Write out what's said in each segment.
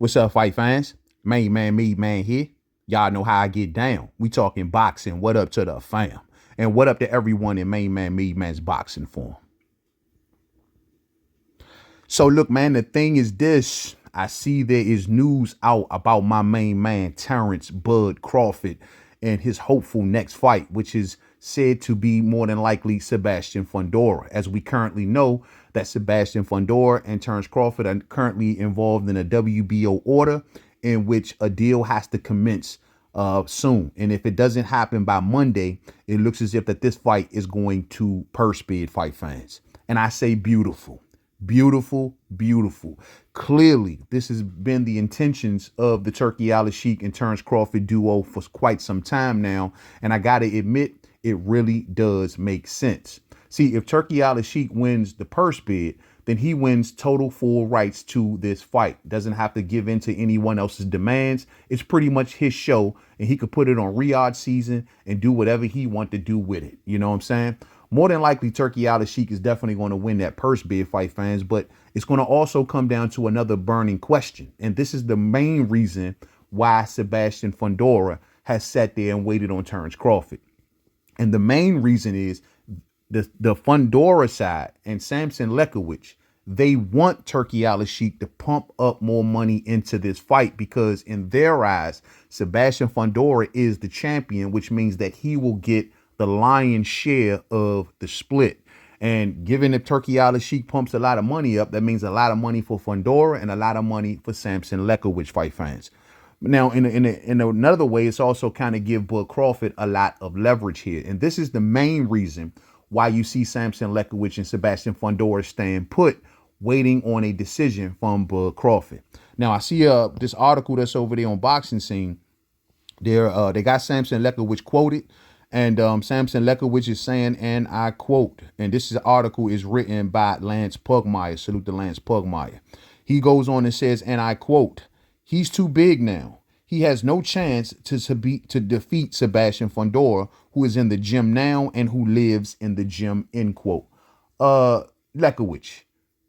What's up, fight fans? Main man, me man here. Y'all know how I get down. We talking boxing. What up to the fam? And what up to everyone in Main Man, me man's boxing form? So look, man, the thing is this. I see there is news out about my main man, Terence Bud Crawford, and his hopeful next fight, which is said to be more than likely Sabastian Fundora. As we currently know that Sabastian Fundora and Terence Crawford are currently involved in a WBO order in which a deal has to commence soon. And if it doesn't happen by Monday, it looks as if that this fight is going to purse bid, fight fans. And I say beautiful. Beautiful, beautiful. Clearly, this has been the intentions of the Turki Al-Sheikh and Terence Crawford duo for quite some time now. And I got to admit, it really does make sense. See, if Turki Al-Sheikh wins the purse bid, then he wins total full rights to this fight. Doesn't have to give in to anyone else's demands. It's pretty much his show, and he could put it on Riyadh season and do whatever he wants to do with it. You know what I'm saying? More than likely, Turki Al-Sheikh is definitely going to win that purse bid, fight fans, but it's going to also come down to another burning question. And this is the main reason why Sabastian Fundora has sat there and waited on Terence Crawford. And the main reason is the Fundora side and Samson Lekowicz, they want Turki Al-Sheikh to pump up more money into this fight because in their eyes, Sabastian Fundora is the champion, which means that he will get the lion's share of the split. And given that Turki Al-Sheikh pumps a lot of money up, that means a lot of money for Fundora and a lot of money for Samson Lekowicz, fight fans. Now, in another way, it's also kind of give Bud Crawford a lot of leverage here. And this is the main reason why you see Samson Lekowicz and Sabastian Fundora staying put, waiting on a decision from Bud Crawford. Now, I see this article that's over there on Boxing Scene. They got Samson Lekowicz quoted. And Samson Lekowicz is saying, and I quote, and this article is written by Lance Pugmire. Salute to Lance Pugmire. He goes on and says, and I quote, he's too big now. He has no chance to defeat Sabastian Fundora, who is in the gym now and who lives in the gym, end quote. Lekowicz,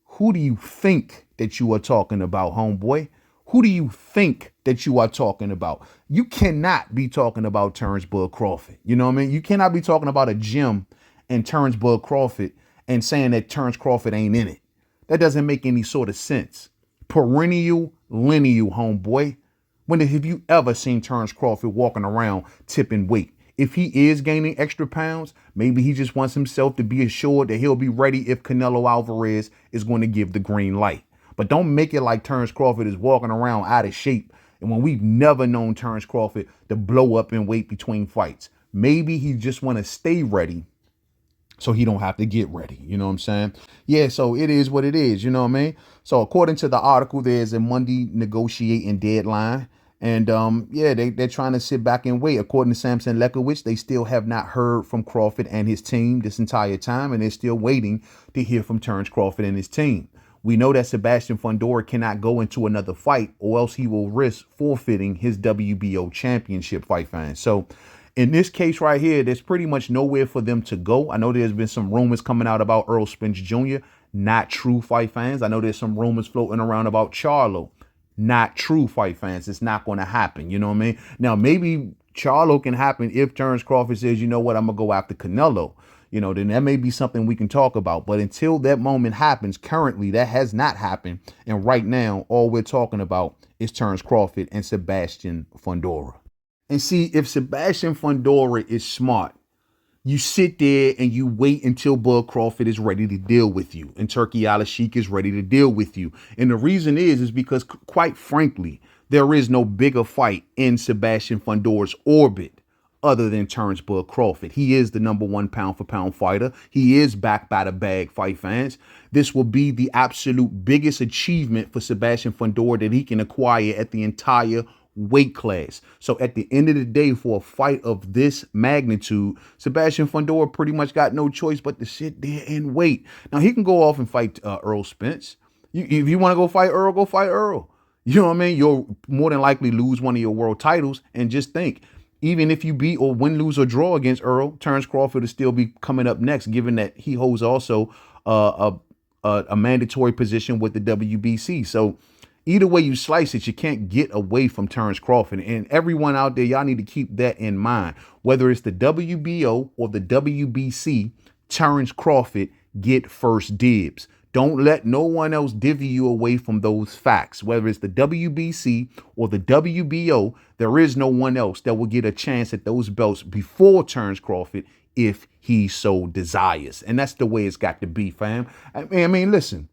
who do you think that you are talking about, homeboy? Who do you think that you are talking about? You cannot be talking about Terence Bud Crawford. You know what I mean? You cannot be talking about a gym and Terence Bud Crawford and saying that Terence Crawford ain't in it. That doesn't make any sort of sense. Perennial, lineal, homeboy. When have you ever seen Terence Crawford walking around tipping weight? If he is gaining extra pounds, maybe he just wants himself to be assured that he'll be ready if Canelo Alvarez is going to give the green light. But don't make it like Terence Crawford is walking around out of shape. And when we've never known Terence Crawford to blow up in weight between fights, maybe he just want to stay ready so he don't have to get ready. You know what I'm saying? Yeah, so it is what it is. You know what I mean? So according to the article, there's a Monday negotiating deadline. And yeah, they're trying to sit back and wait. According to Samson Lekowicz, they still have not heard from Crawford and his team this entire time. And they're still waiting to hear from Terence Crawford and his team. We know that Sabastian Fundora cannot go into another fight or else he will risk forfeiting his WBO championship, fight fans. So in this case right here, there's pretty much nowhere for them to go. I know there's been some rumors coming out about Errol Spence Jr. Not true, fight fans. I know there's some rumors floating around about Charlo. Not true, fight fans. It's not going to happen. You know what I mean? Now, maybe Charlo can happen if Terence Crawford says, you know what, I'm going to go after Canelo. You know, then that may be something we can talk about. But until that moment happens, currently, that has not happened. And right now, all we're talking about is Terence Crawford and Sabastian Fundora. And see, if Sabastian Fundora is smart, you sit there and you wait until Bud Crawford is ready to deal with you. And Turki Al-Sheikh is ready to deal with you. And the reason is because, quite frankly, there is no bigger fight in Sabastian Fundora's orbit other than Terence Bud Crawford. He is the #1 pound-for-pound fighter. He is backed by the bag, fight fans. This will be the absolute biggest achievement for Sabastian Fundora that he can acquire at the entire weight class. So at the end of the day, for a fight of this magnitude, Sabastian Fundora pretty much got no choice but to sit there and wait. Now, he can go off and fight Errol Spence. If you want to go fight Earl, go fight Earl. You know what I mean? You'll more than likely lose one of your world titles. And just think, even if you beat or win, lose, or draw against Earl, Terence Crawford will still be coming up next, given that he holds also a mandatory position with the WBC. So Either way you slice it, you can't get away from Terence Crawford. And everyone out there, y'all need to keep that in mind. Whether it's the WBO or the WBC, Terence Crawford get first dibs. Don't let no one else divvy you away from those facts. Whether it's the WBC or the WBO, there is no one else that will get a chance at those belts before Terence Crawford if he so desires. And that's the way it's got to be, fam. I mean, listen,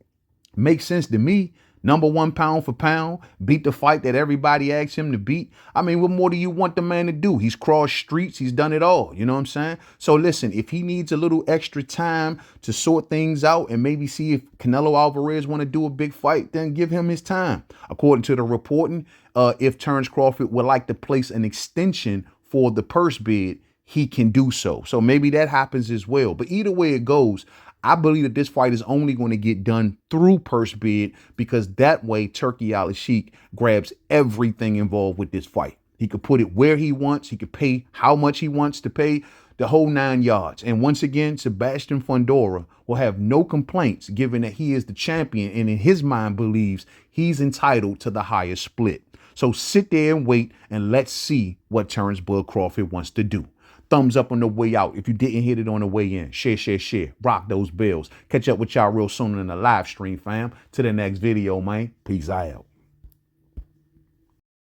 makes sense to me. Number one pound for pound, beat the fight that everybody asked him to beat. I mean, what more do you want the man to do? He's crossed streets. He's done it all. You know what I'm saying? So listen, if he needs a little extra time to sort things out and maybe see if Canelo Alvarez want to do a big fight, then give him his time. According to the reporting, if Terence Crawford would like to place an extension for the purse bid, he can do so. So maybe that happens as well. But either way it goes, I believe that this fight is only going to get done through purse bid, because that way Turki Al-Sheikh grabs everything involved with this fight. He could put it where he wants. He could pay how much he wants to pay, the whole 9 yards. And once again, Sabastian Fundora will have no complaints, given that he is the champion and in his mind believes he's entitled to the highest split. So sit there and wait, and let's see what Terence Bud Crawford wants to do. Thumbs up on the way out. If you didn't hit it on the way in, share. Rock those bells. Catch up with y'all real soon in the live stream, fam. To the next video, man. Peace out.